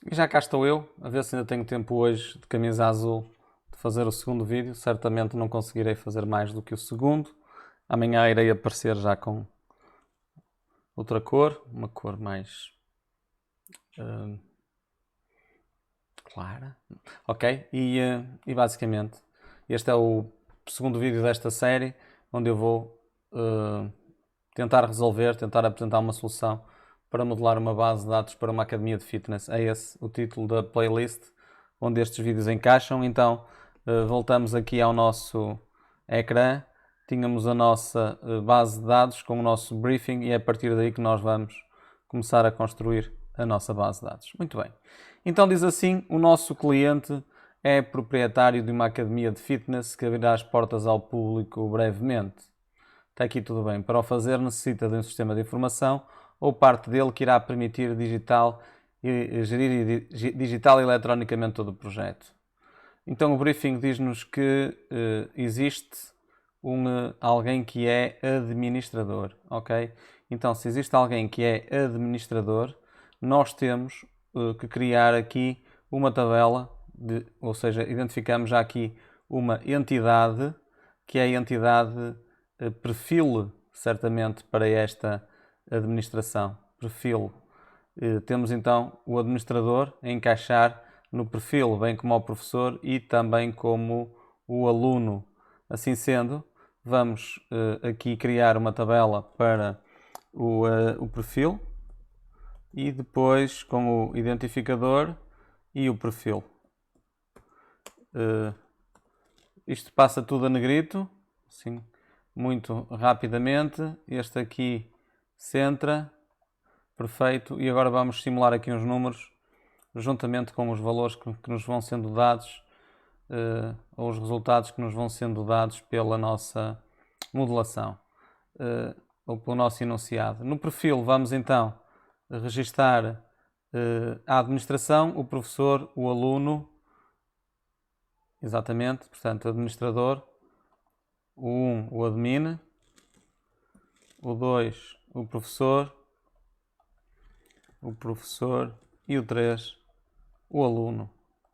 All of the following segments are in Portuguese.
E já cá estou eu, a ver se ainda tenho tempo hoje de camisa azul de fazer o segundo vídeo. Certamente não conseguirei fazer mais do que o segundo. Amanhã irei aparecer já com outra cor, uma cor mais uh, clara. Ok? E basicamente este é o segundo vídeo desta série onde eu vou tentar resolver, tentar apresentar uma solução para modelar uma base de dados para uma academia de fitness. É esse o título da playlist onde estes vídeos encaixam. Então voltamos aqui ao nosso ecrã. Tínhamos a nossa base de dados com o nosso briefing e é a partir daí que nós vamos começar a construir a nossa base de dados. Muito bem. Então diz assim, o nosso cliente é proprietário de uma academia de fitness que abrirá as portas ao público brevemente. Está aqui tudo bem. Para o fazer necessita de um sistema de informação ou parte dele que irá permitir gerir digital e eletronicamente todo o projeto. Então o briefing diz-nos que existe alguém que é administrador, ok? Então se existe alguém que é administrador, nós temos que criar aqui uma tabela, ou seja, identificamos já aqui uma entidade, que é a entidade perfil, certamente, para esta administração. Perfil. Temos então o administrador a encaixar no perfil, bem como o professor e também como o aluno. Assim sendo, vamos aqui criar uma tabela para o perfil e depois com o identificador e o perfil. Isto passa tudo a negrito, assim, muito rapidamente. Este aqui centra, perfeito. E agora vamos simular aqui uns números juntamente com os valores que nos vão sendo dados ou os resultados que nos vão sendo dados pela nossa modelação ou pelo nosso enunciado. No perfil vamos então registar a administração, o professor, o aluno, exatamente, portanto, administrador, o 1, o admin, o 2, o professor e o 3, o aluno.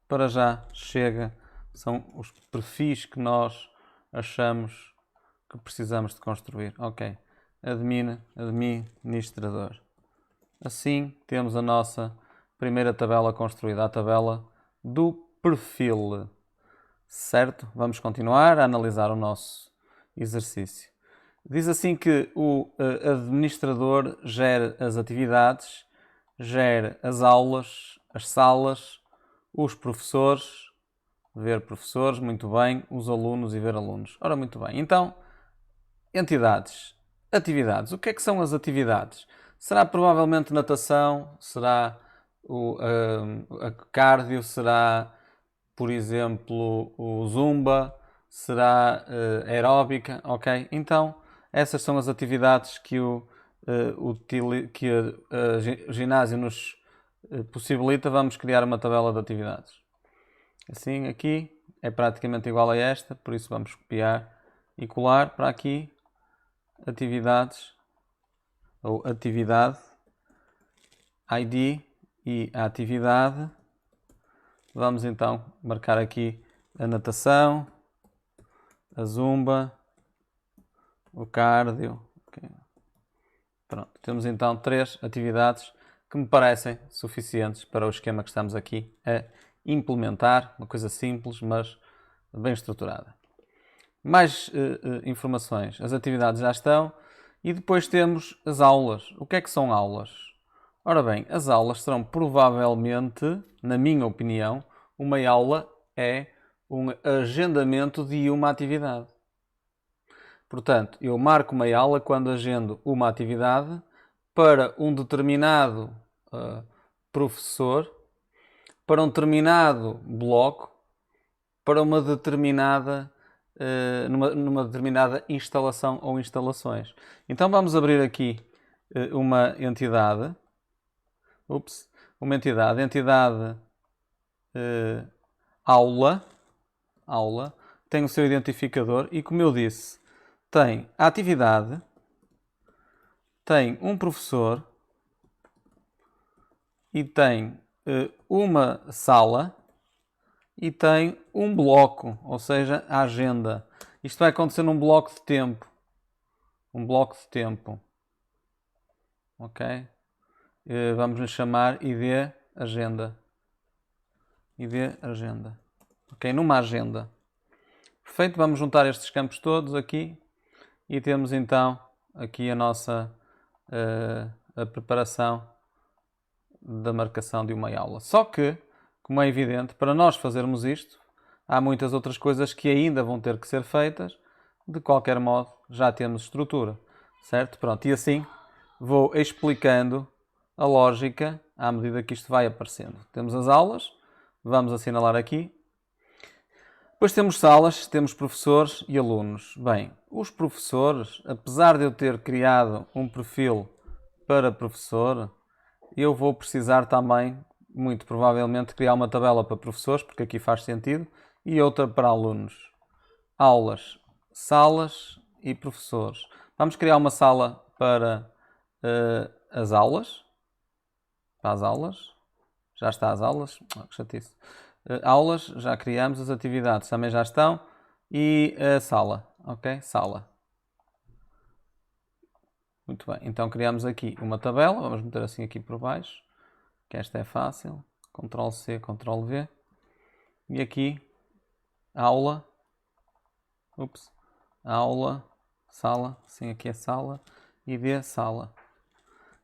Para já chega, são os perfis que nós achamos que precisamos de construir. Ok, administrador. Assim temos a nossa primeira tabela construída, a tabela do perfil. Certo? Vamos continuar a analisar o nosso exercício. Diz assim que o administrador gera as atividades, gera as aulas, as salas, os professores, ver professores, muito bem, os alunos e ver alunos. Ora, muito bem. Então, entidades, atividades. O que é que são as atividades? Será provavelmente natação? Será a cardio? Será, por exemplo, o zumba? Será aeróbica? Ok? Então, essas são as atividades que o ginásio nos possibilita. Vamos criar uma tabela de atividades. Assim, aqui é praticamente igual a esta, por isso vamos copiar e colar para aqui atividades ou atividade, ID e a atividade. Vamos então marcar aqui a natação, a zumba, o cardio. Okay. Pronto, temos então 3 atividades que me parecem suficientes para o esquema que estamos aqui a implementar. Uma coisa simples, mas bem estruturada. Mais informações. As atividades já estão. E depois temos as aulas. O que é que são aulas? Ora bem, as aulas serão provavelmente, na minha opinião, uma aula é um agendamento de uma atividade. Portanto, eu marco uma aula quando agendo uma atividade para um determinado professor, para um determinado bloco, para uma determinada numa determinada instalação ou instalações. Então vamos abrir aqui uma entidade. Entidade aula, tem o seu identificador e, como eu disse, tem a atividade, tem um professor e tem uma sala e tem um bloco, ou seja, a agenda. Isto vai acontecer num bloco de tempo. Um bloco de tempo. Ok? Vamos lhe chamar ID agenda. ID agenda. Ok? Numa agenda. Perfeito, vamos juntar estes campos todos aqui e temos então aqui a nossa a preparação da marcação de uma aula. Só que, como é evidente, para nós fazermos isto, há muitas outras coisas que ainda vão ter que ser feitas. De qualquer modo, já temos estrutura, certo? Pronto, e assim vou explicando a lógica à medida que isto vai aparecendo. Temos as aulas, vamos assinalar aqui. Depois temos salas, temos professores e alunos. Bem, os professores, apesar de eu ter criado um perfil para professor, eu vou precisar também, muito provavelmente, criar uma tabela para professores, porque aqui faz sentido, e outra para alunos. Aulas, salas e professores. Vamos criar uma sala para as aulas. Para as aulas. Já está as aulas. Que chatice. Aulas, já criamos. As atividades também já estão. E a sala. Ok? Sala. Muito bem. Então criamos aqui uma tabela. Vamos meter assim aqui por baixo. Que esta é fácil. Ctrl C, Ctrl V. E aqui, aula. Ups. Aula. Sala. Sim, aqui é sala. ID sala.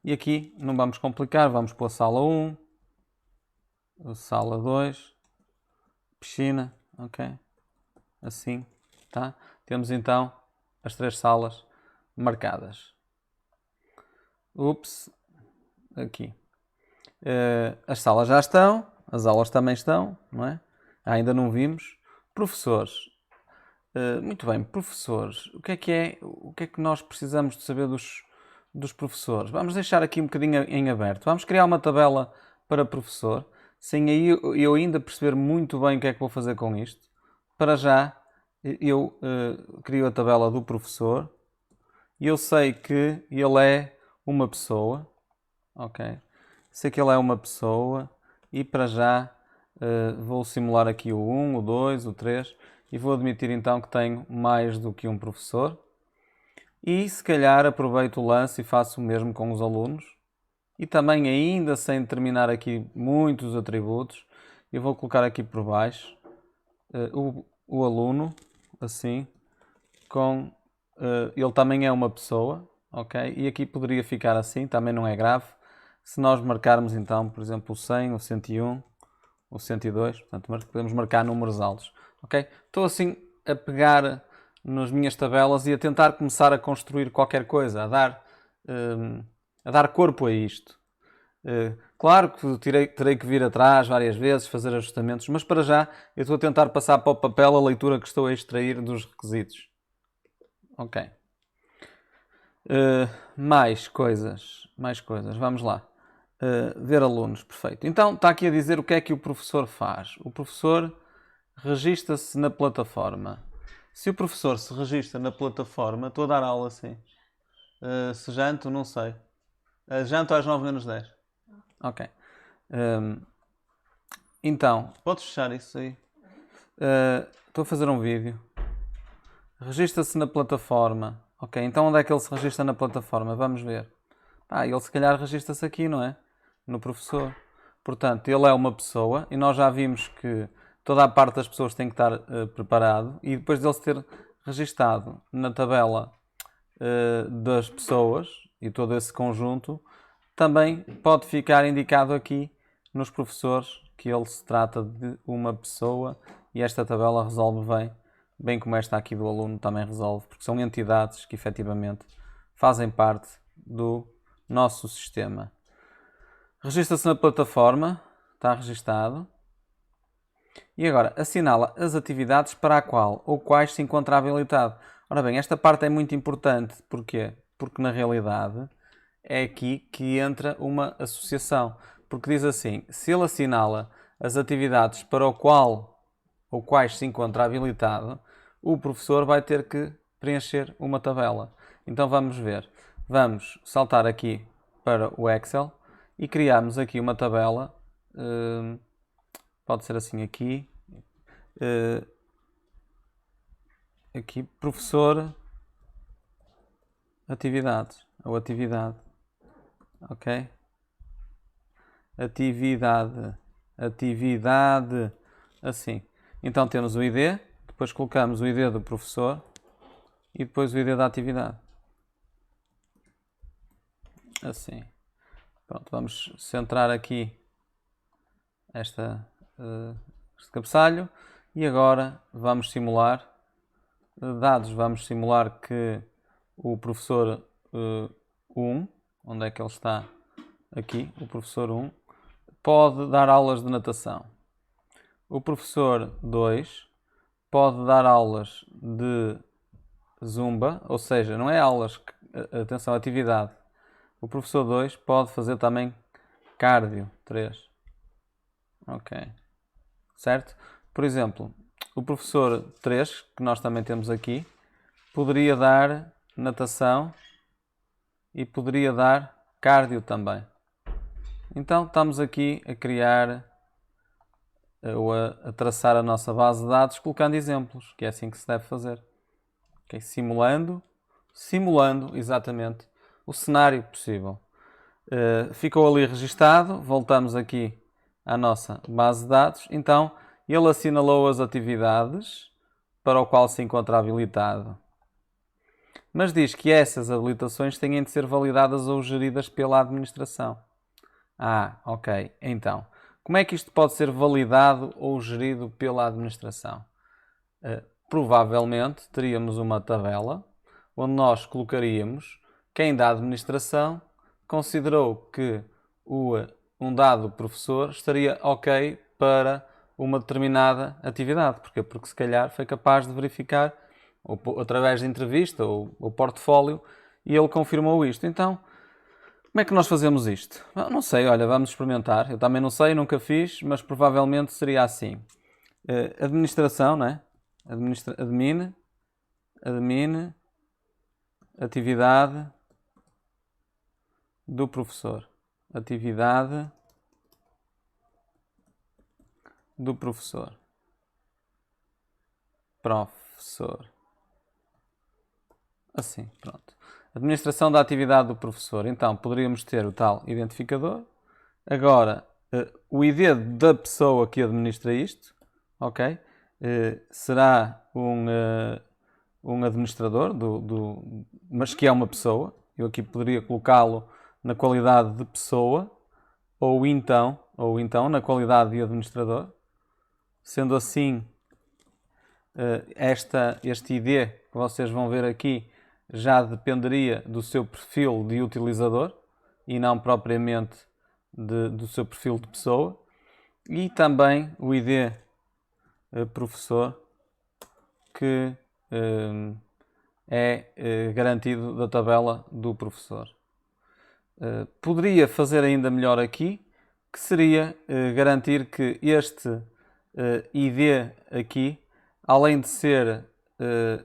E aqui não vamos complicar. Vamos pôr sala 1. Sala 2. Piscina. Ok. Assim. Tá? Temos então as 3 salas marcadas. Ups. Aqui. As salas já estão. As aulas também estão. Não é? Ainda não vimos. Professores. Muito bem, professores. O que é que nós precisamos de saber dos professores? Vamos deixar aqui um bocadinho em aberto. Vamos criar uma tabela para professor, sem aí eu ainda perceber muito bem o que é que vou fazer com isto. Para já, eu crio a tabela do professor e eu sei que ele é uma pessoa. Ok? Sei que ele é uma pessoa e para já vou simular aqui o 1, o 2, o 3 e vou admitir então que tenho mais do que um professor. E se calhar aproveito o lance e faço o mesmo com os alunos. E também ainda sem determinar aqui muitos atributos, eu vou colocar aqui por baixo o aluno, assim, com... ele também é uma pessoa, ok? E aqui poderia ficar assim, também não é grave. Se nós marcarmos então, por exemplo, o 100, o 101, o 102, portanto podemos marcar números altos, ok? Estou assim a pegar nas minhas tabelas e a tentar começar a construir qualquer coisa, a dar corpo a isto. Claro que terei que vir atrás várias vezes, fazer ajustamentos, mas para já eu estou a tentar passar para o papel a leitura que estou a extrair dos requisitos. Ok. Mais coisas, vamos lá. Ver alunos, perfeito. Então está aqui a dizer o que é que o professor faz. O professor registra-se na plataforma. Se o professor se registra na plataforma, estou a dar aula assim. Se janto, não sei. Janto às 9 menos 10. Ok. Então, podes fechar isso aí? Estou a fazer um vídeo. Registra-se na plataforma. Ok, então onde é que ele se registra na plataforma? Vamos ver. Ele se calhar registra-se aqui, não é? No professor. Portanto, ele é uma pessoa e nós já vimos que toda a parte das pessoas tem que estar preparado e depois de ele se ter registado na tabela das pessoas e todo esse conjunto, também pode ficar indicado aqui nos professores que ele se trata de uma pessoa e esta tabela resolve bem como esta aqui do aluno também resolve, porque são entidades que efetivamente fazem parte do nosso sistema. Registra-se na plataforma, está registado. E agora, assinala as atividades para a qual ou quais se encontra habilitado. Ora bem, esta parte é muito importante. Porquê? Porque na realidade é aqui que entra uma associação. Porque diz assim, se ele assinala as atividades para o qual ou quais se encontra habilitado, o professor vai ter que preencher uma tabela. Então vamos ver. Vamos saltar aqui para o Excel e criamos aqui uma tabela pode ser assim aqui. Aqui, professor, atividades, ou atividade, ok? Atividade, assim. Então temos o ID, depois colocamos o ID do professor e depois o ID da atividade. Assim. Pronto, vamos centrar aqui este cabeçalho e agora vamos simular dados. Vamos simular que o professor 1, onde é que ele está? Aqui, o professor 1, pode dar aulas de natação. O professor 2 pode dar aulas de zumba, ou seja, não é aulas, atenção, atividade. O professor 2 pode fazer também cardio 3. Ok. Certo? Por exemplo, o professor 3, que nós também temos aqui, poderia dar natação e poderia dar cardio também. Então estamos aqui a criar ou a traçar a nossa base de dados colocando exemplos, que é assim que se deve fazer. Okay? Simulando exatamente o cenário possível. Ficou ali registado, voltamos aqui à nossa base de dados. Então ele assinalou as atividades para o qual se encontra habilitado. Mas diz que essas habilitações têm de ser validadas ou geridas pela administração. Ok. Então, como é que isto pode ser validado ou gerido pela administração? Provavelmente teríamos uma tabela onde nós colocaríamos quem da administração considerou que um dado professor estaria ok para uma determinada atividade. Porquê? Porque se calhar foi capaz de verificar ou através de entrevista ou portfólio e ele confirmou isto. Então, como é que nós fazemos isto? Não sei, olha, vamos experimentar. Eu também não sei, nunca fiz, mas provavelmente seria assim. Administração, não é? Admin, atividade do professor. Atividade do professor. Professor. Assim, pronto. Administração da atividade do professor. Então, poderíamos ter o tal identificador. Agora, o ID da pessoa que administra isto, ok? Será um administrador, mas que é uma pessoa. Eu aqui poderia colocá-lo na qualidade de pessoa, ou então na qualidade de administrador. Sendo assim, este ID que vocês vão ver aqui já dependeria do seu perfil de utilizador e não propriamente do seu perfil de pessoa. E também o ID professor, que é garantido da tabela do professor. Poderia fazer ainda melhor aqui, que seria garantir que este ID aqui, além de ser,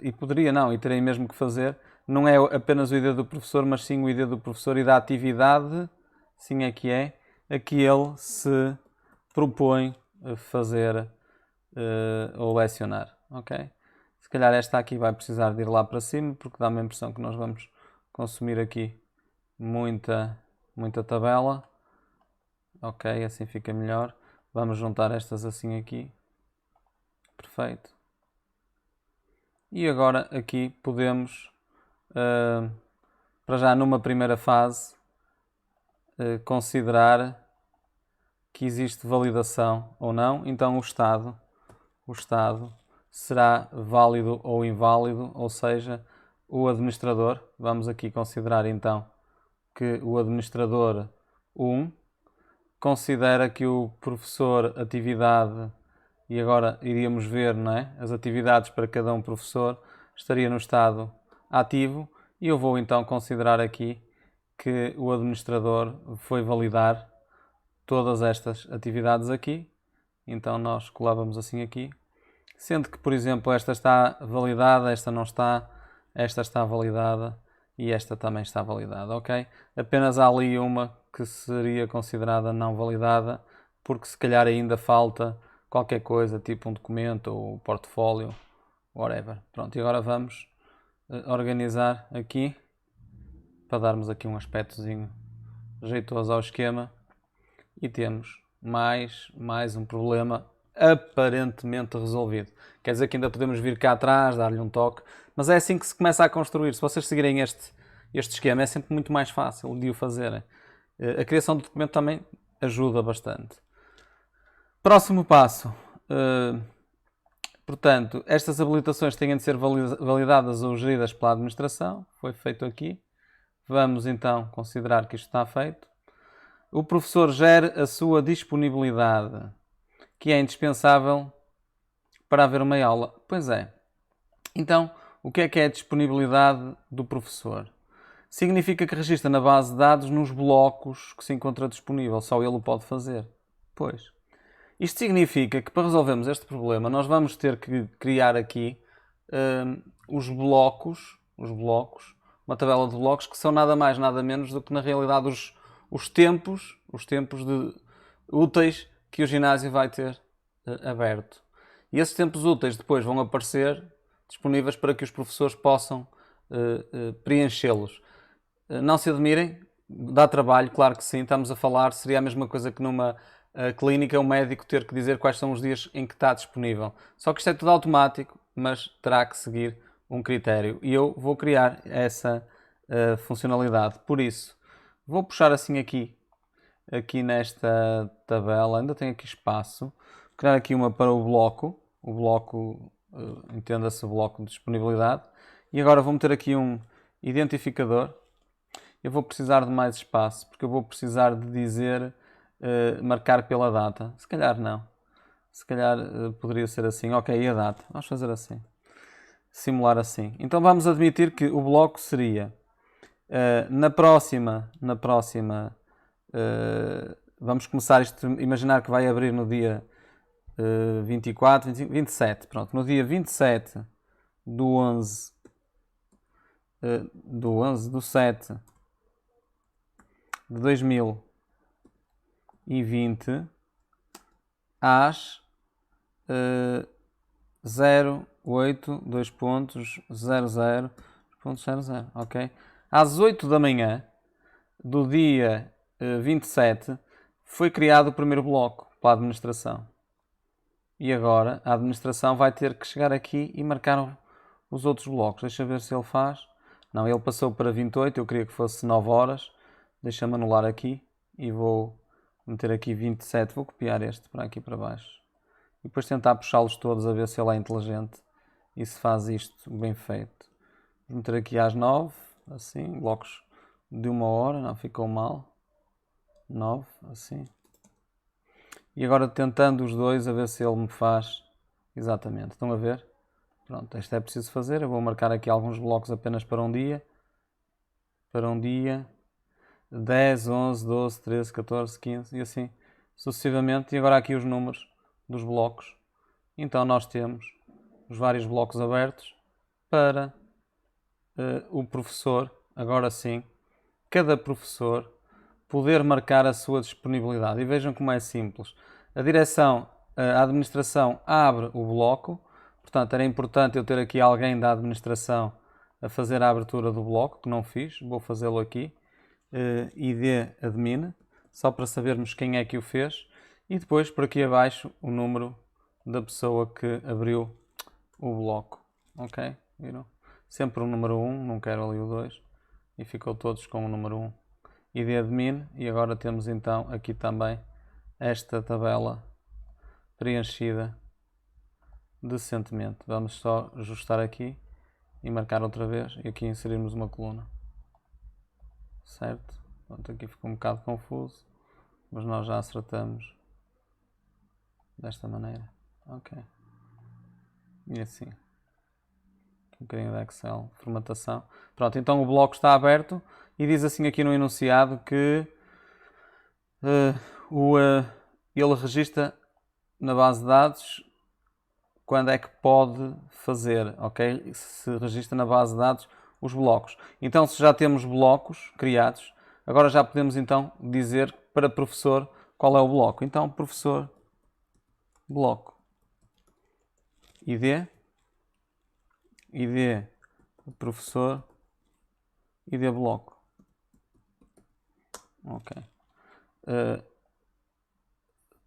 e poderia não, e terei mesmo que fazer, não é apenas o ID do professor, mas sim o ID do professor e da atividade, sim é que é, a que ele se propõe a fazer ou lecionar, ok? Se calhar esta aqui vai precisar de ir lá para cima, porque dá-me a impressão que nós vamos consumir aqui muita tabela. Ok, assim fica melhor. Vamos juntar estas assim aqui. Perfeito. E agora aqui podemos, para já numa primeira fase, considerar que existe validação ou não. Então o estado será válido ou inválido, ou seja, o administrador, vamos aqui considerar então que o administrador 1 considera que o professor atividade, e agora iríamos ver, não é, as atividades para cada um professor, estaria no estado ativo, e eu vou então considerar aqui que o administrador foi validar todas estas atividades aqui. Então nós colávamos assim aqui, sendo que, por exemplo, esta está validada, esta não está, esta está validada e esta também está validada, ok? Apenas há ali uma que seria considerada não validada, porque se calhar ainda falta qualquer coisa, tipo um documento ou portfólio, whatever. Pronto, e agora vamos organizar aqui, para darmos aqui um aspectozinho jeitoso ao esquema, e temos mais um problema aparentemente resolvido. Quer dizer que ainda podemos vir cá atrás, dar-lhe um toque, mas é assim que se começa a construir. Se vocês seguirem este esquema, é sempre muito mais fácil de o fazerem. A criação do documento também ajuda bastante. Próximo passo. Portanto, estas habilitações têm de ser validadas ou geridas pela administração. Foi feito aqui. Vamos então considerar que isto está feito. O professor gera a sua disponibilidade, que é indispensável para haver uma aula. Pois é. Então, o que é a disponibilidade do professor? Significa que registra na base de dados nos blocos que se encontra disponível. Só ele o pode fazer. Pois. Isto significa que para resolvermos este problema nós vamos ter que criar aqui os blocos, uma tabela de blocos que são nada mais, nada menos do que na realidade os tempos úteis que o ginásio vai ter aberto. E esses tempos úteis depois vão aparecer disponíveis para que os professores possam preenchê-los. Não se admirem, dá trabalho, claro que sim, estamos a falar, seria a mesma coisa que numa clínica o médico ter que dizer quais são os dias em que está disponível. Só que isto é tudo automático, mas terá que seguir um critério. E eu vou criar essa funcionalidade. Por isso, vou puxar assim aqui nesta tabela, ainda tenho aqui espaço. Vou criar aqui uma para o bloco entenda-se o bloco de disponibilidade. E agora vou meter aqui um identificador. Eu vou precisar de mais espaço, porque eu vou precisar de dizer marcar pela data. Se calhar não. Se calhar poderia ser assim. Ok, e a data? Vamos fazer assim. Simular assim. Então vamos admitir que o bloco seria na próxima vamos começar isto, imaginar que vai abrir no dia 24, 25, 27. Pronto, no dia 27 do 11 do 7 de 2020 às 08.00.00, ok? Às 8 da manhã do dia 27 foi criado o primeiro bloco pela administração. E agora a administração vai ter que chegar aqui e marcar os outros blocos. Deixa ver se ele faz. Não, ele passou para 28, eu queria que fosse 9 horas. Deixa-me anular aqui e vou meter aqui 27. Vou copiar este para aqui para baixo. E depois tentar puxá-los todos a ver se ele é inteligente e se faz isto bem feito. Vou meter aqui às 9, assim, blocos de 1 hora, não ficou mal. 9, assim. E agora tentando os dois a ver se ele me faz exatamente. Estão a ver? Pronto, isto é preciso fazer. Eu vou marcar aqui alguns blocos apenas para um dia. Para um dia. 10, 11, 12, 13, 14, 15 e assim sucessivamente. E agora aqui os números dos blocos. Então nós temos os vários blocos abertos para o professor, agora sim, cada professor poder marcar a sua disponibilidade. E vejam como é simples. A direção, a administração abre o bloco, portanto era importante eu ter aqui alguém da administração a fazer a abertura do bloco, que não fiz, vou fazê-lo aqui. ID admin, só para sabermos quem é que o fez, e depois por aqui abaixo o número da pessoa que abriu o bloco. Ok? Viram? Sempre o número 1, não quero ali o 2, e ficou todos com o número 1. ID admin, e agora temos então aqui também esta tabela preenchida decentemente. Vamos só ajustar aqui e marcar outra vez, e aqui inserirmos uma coluna. Certo? Pronto, aqui ficou um bocado confuso, mas nós já acertamos desta maneira. Ok. E assim. Um bocadinho de Excel, formatação. Pronto, então o bloco está aberto e diz assim aqui no enunciado que ele registra na base de dados quando é que pode fazer, ok? Se registra na base de dados os blocos. Então, se já temos blocos criados, agora já podemos então dizer para professor qual é o bloco? Então, professor bloco. ID professor, ID bloco. Ok.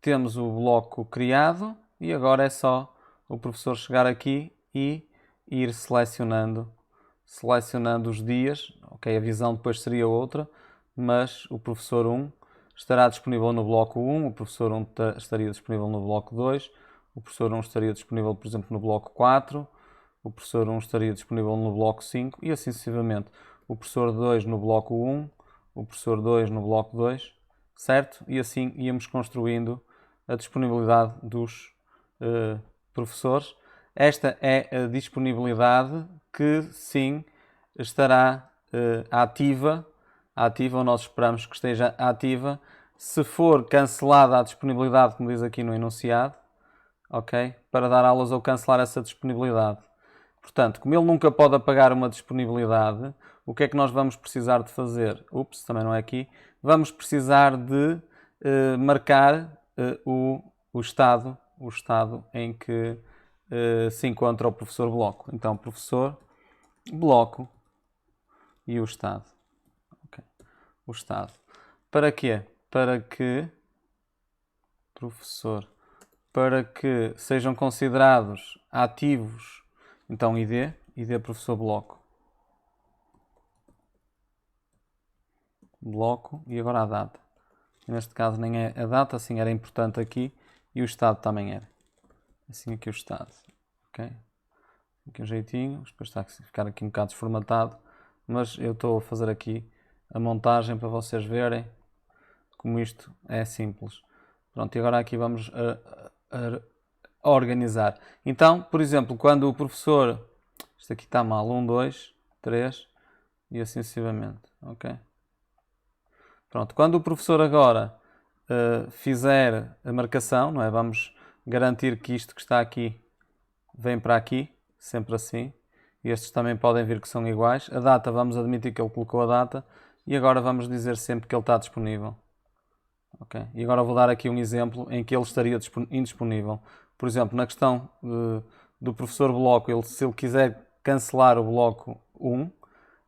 Temos o bloco criado e agora é só o professor chegar aqui e ir selecionando os dias. Ok, a visão depois seria outra, mas o professor 1 estará disponível no bloco 1, o professor 1 estaria disponível no bloco 2, o professor 1 estaria disponível, por exemplo, no bloco 4, o professor 1 estaria disponível no bloco 5 e assim sucessivamente. O professor 2 no bloco 1, o professor 2 no bloco 2, certo? E assim íamos construindo a disponibilidade dos professores. Esta é a disponibilidade que sim estará ativa, ou nós esperamos que esteja ativa. Se for cancelada a disponibilidade, como diz aqui no enunciado, ok? Para dar aulas ou cancelar essa disponibilidade. Portanto, como ele nunca pode apagar uma disponibilidade, o que é que nós vamos precisar de fazer? Ups, também não é aqui. Vamos precisar de marcar o estado em que se encontra o professor bloco. Então, professor bloco e o estado. Okay. O estado. Para quê? Para que sejam considerados ativos, então ID professor bloco. Bloco e agora a data. Neste caso nem é a data, assim era importante aqui e o estado também era. Assim aqui o estado. Ok? Aqui um jeitinho, depois está a ficar aqui um bocado desformatado, mas eu estou a fazer aqui a montagem para vocês verem como isto é simples. Pronto, e agora aqui vamos a organizar. Então, por exemplo, quando o professor, isto aqui está mal, 1, 2, 3 e assim sucessivamente, ok? Pronto, quando o professor agora fizer a marcação, não é? Vamos garantir que isto que está aqui vem para aqui, sempre assim. E estes também podem vir que são iguais. A data, vamos admitir que ele colocou a data. E agora vamos dizer sempre que ele está disponível. Okay? E agora vou dar aqui um exemplo em que ele estaria indisponível. Por exemplo, na questão do professor bloco, se ele quiser cancelar o bloco 1,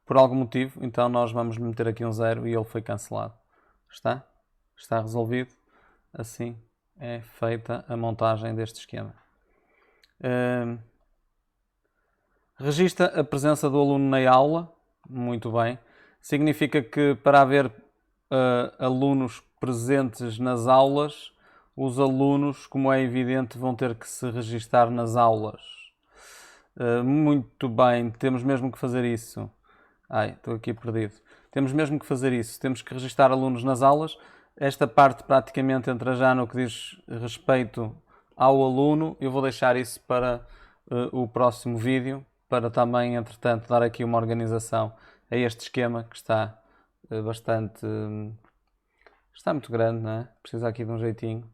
por algum motivo, então nós vamos meter aqui um 0 e ele foi cancelado. Está? Está resolvido. Assim é feita a montagem deste esquema. Registra a presença do aluno na aula. Muito bem. Significa que para haver alunos presentes nas aulas, os alunos, como é evidente, vão ter que se registar nas aulas. Muito bem, temos mesmo que fazer isso. Ai, estou aqui perdido. Temos mesmo que fazer isso. Temos que registar alunos nas aulas. Esta parte praticamente entra já no que diz respeito ao aluno. Eu vou deixar isso para o próximo vídeo, para também, entretanto, dar aqui uma organização a este esquema que está está muito grande, não é? Precisa aqui de um jeitinho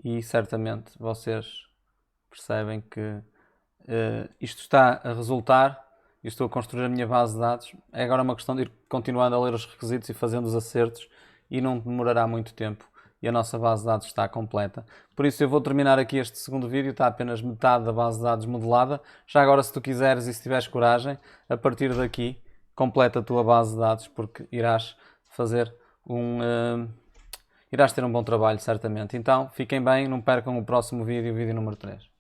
e certamente vocês percebem que isto está a resultar e estou a construir a minha base de dados. É agora uma questão de ir continuando a ler os requisitos e fazendo os acertos e não demorará muito tempo e a nossa base de dados está completa. Por isso eu vou terminar aqui este segundo vídeo, está apenas metade da base de dados modelada. Já agora, se tu quiseres e se tiveres coragem, a partir daqui completa a tua base de dados, porque irás fazer irás ter um bom trabalho, certamente. Então, fiquem bem, não percam o próximo vídeo, o vídeo número 3.